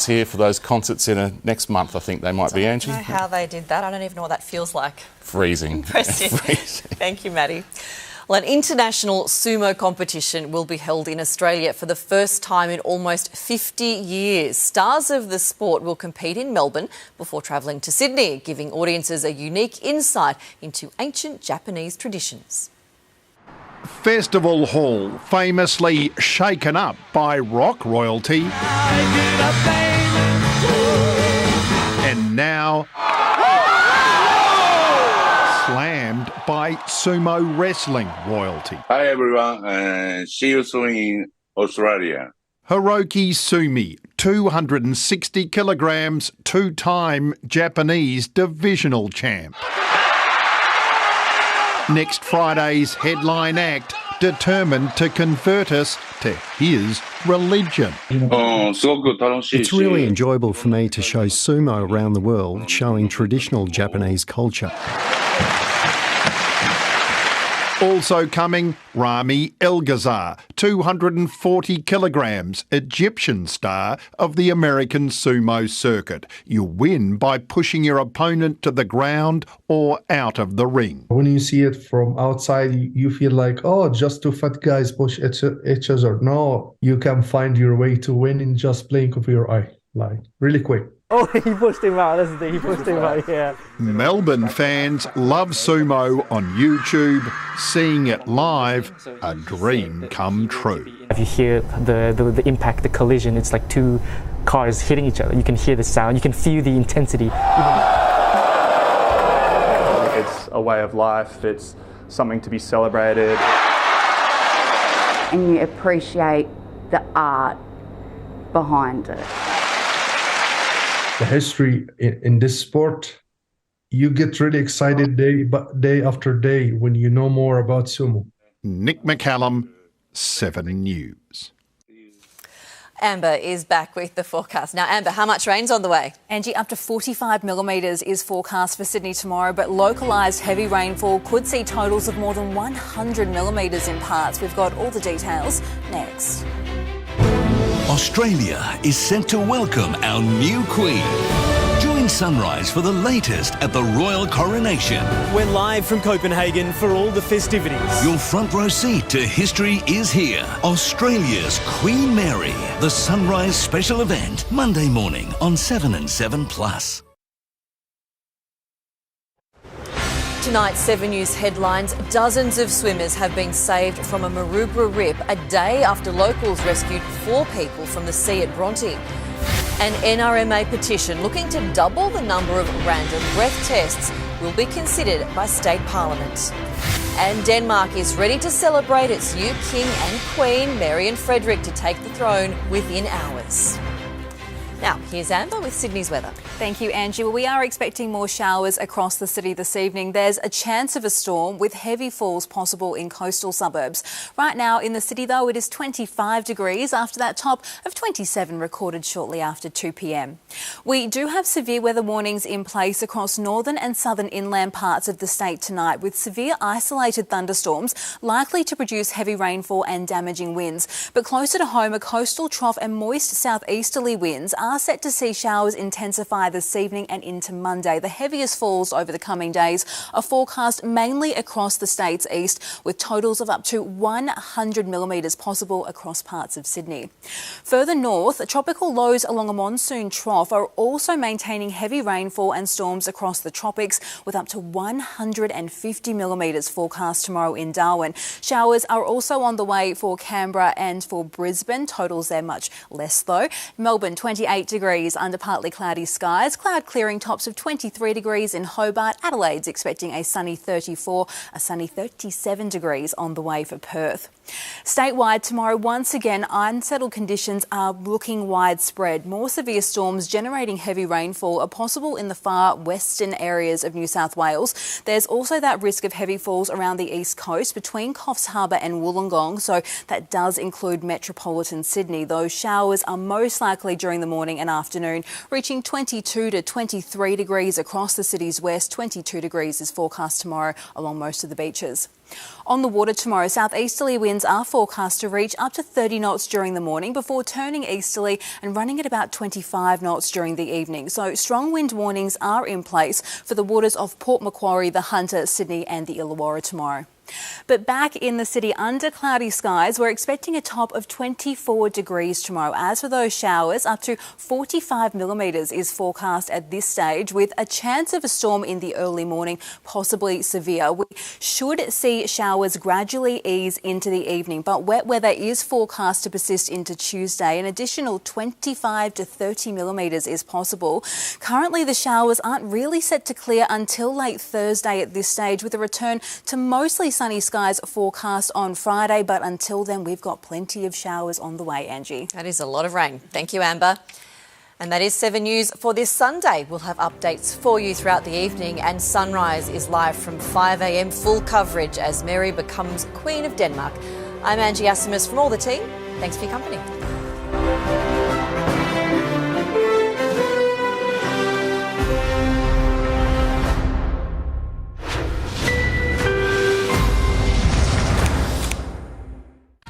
here for those concerts in next month, I think they might be, Angie. I don't know how they did that. I don't even know what that feels like. Freezing. Impressive. Freezing. Thank you, Maddie. Well, an international sumo competition will be held in Australia for the first time in almost 50 years. Stars of the sport will compete in Melbourne before travelling to Sydney, giving audiences a unique insight into ancient Japanese traditions. Festival Hall, famously shaken up by rock royalty. And now slammed by sumo wrestling royalty. Hi everyone, see you soon in Australia. Hiroki Sumi, 260 kilograms, two-time Japanese divisional champ. Next Friday's headline act, determined to convert us to his religion. It's really enjoyable for me to show sumo around the world, showing traditional Japanese culture. Also coming, Rami Elgazar, 240 kilograms, Egyptian star of the American sumo circuit. You win by pushing your opponent to the ground or out of the ring. When you see it from outside, you feel like, oh, just two fat guys push each other. No, you can find your way to win in just blink of your eye, like really quick. Oh, he pushed him out, doesn't he? He pushed him out, yeah. Melbourne fans love sumo on YouTube. Seeing it live, a dream come true. If you hear the impact, the collision, it's like two cars hitting each other. You can hear the sound, you can feel the intensity. It's a way of life, it's something to be celebrated. And you appreciate the art behind it. The history in this sport, you get really excited day after day when you know more about sumo. Nick McCallum, 7 News. Amber is back with the forecast. Now, Amber, how much rain's on the way? Angie, up to 45 millimetres is forecast for Sydney tomorrow, but localised heavy rainfall could see totals of more than 100 millimetres in parts. We've got all the details next. Australia is set to welcome our new Queen. Join Sunrise for the latest at the Royal Coronation. We're live from Copenhagen for all the festivities. Your front row seat to history is here. Australia's Queen Mary. The Sunrise special event, Monday morning on 7 and 7+. Tonight's 7 News headlines. Dozens of swimmers have been saved from a Maroubra rip a day after locals rescued 4 people from the sea at Bronte. An NRMA petition looking to double the number of random breath tests will be considered by State Parliament. And Denmark is ready to celebrate its new King and Queen, Mary and Frederick, to take the throne within hours. Now, here's Amber with Sydney's weather. Thank you, Angie. Well, we are expecting more showers across the city this evening. There's a chance of a storm with heavy falls possible in coastal suburbs. Right now in the city, though, it is 25 degrees after that top of 27 recorded shortly after 2 p.m. We do have severe weather warnings in place across northern and southern inland parts of the state tonight, with severe isolated thunderstorms likely to produce heavy rainfall and damaging winds. But closer to home, a coastal trough and moist southeasterly winds are set to see showers intensify this evening and into Monday. The heaviest falls over the coming days are forecast mainly across the state's east, with totals of up to 100 millimetres possible across parts of Sydney. Further north, tropical lows along a monsoon trough are also maintaining heavy rainfall and storms across the tropics, with up to 150 millimetres forecast tomorrow in Darwin. Showers are also on the way for Canberra and for Brisbane. Totals there much less though. Melbourne 28 degrees under partly cloudy skies. Cloud clearing tops of 23 degrees in Hobart. Adelaide's expecting a sunny 34, a sunny 37 degrees on the way for Perth. Statewide tomorrow, once again, unsettled conditions are looking widespread. More severe storms generating heavy rainfall are possible in the far western areas of New South Wales. There's also that risk of heavy falls around the east coast between Coffs Harbour and Wollongong, so that does include metropolitan Sydney. Those showers are most likely during the morning and afternoon, reaching 22 to 23 degrees across the city's west. 22 degrees is forecast tomorrow along most of the beaches. On the water tomorrow, southeasterly winds are forecast to reach up to 30 knots during the morning before turning easterly and running at about 25 knots during the evening. So strong wind warnings are in place for the waters of Port Macquarie, the Hunter, Sydney and the Illawarra tomorrow. But back in the city under cloudy skies, we're expecting a top of 24 degrees tomorrow. As for those showers, up to 45 millimetres is forecast at this stage, with a chance of a storm in the early morning, possibly severe. We should see showers gradually ease into the evening, but wet weather is forecast to persist into Tuesday. An additional 25 to 30 millimetres is possible. Currently, the showers aren't really set to clear until late Thursday at this stage, with a return to mostly sunny skies forecast on Friday, but until then we've got plenty of showers on the way, Angie. That is a lot of rain. Thank you, Amber. And that is 7 News for this Sunday. We'll have updates for you throughout the evening, and Sunrise is live from 5 a.m, full coverage as Mary becomes Queen of Denmark. I'm Angie Asimus from all the team. Thanks for your company.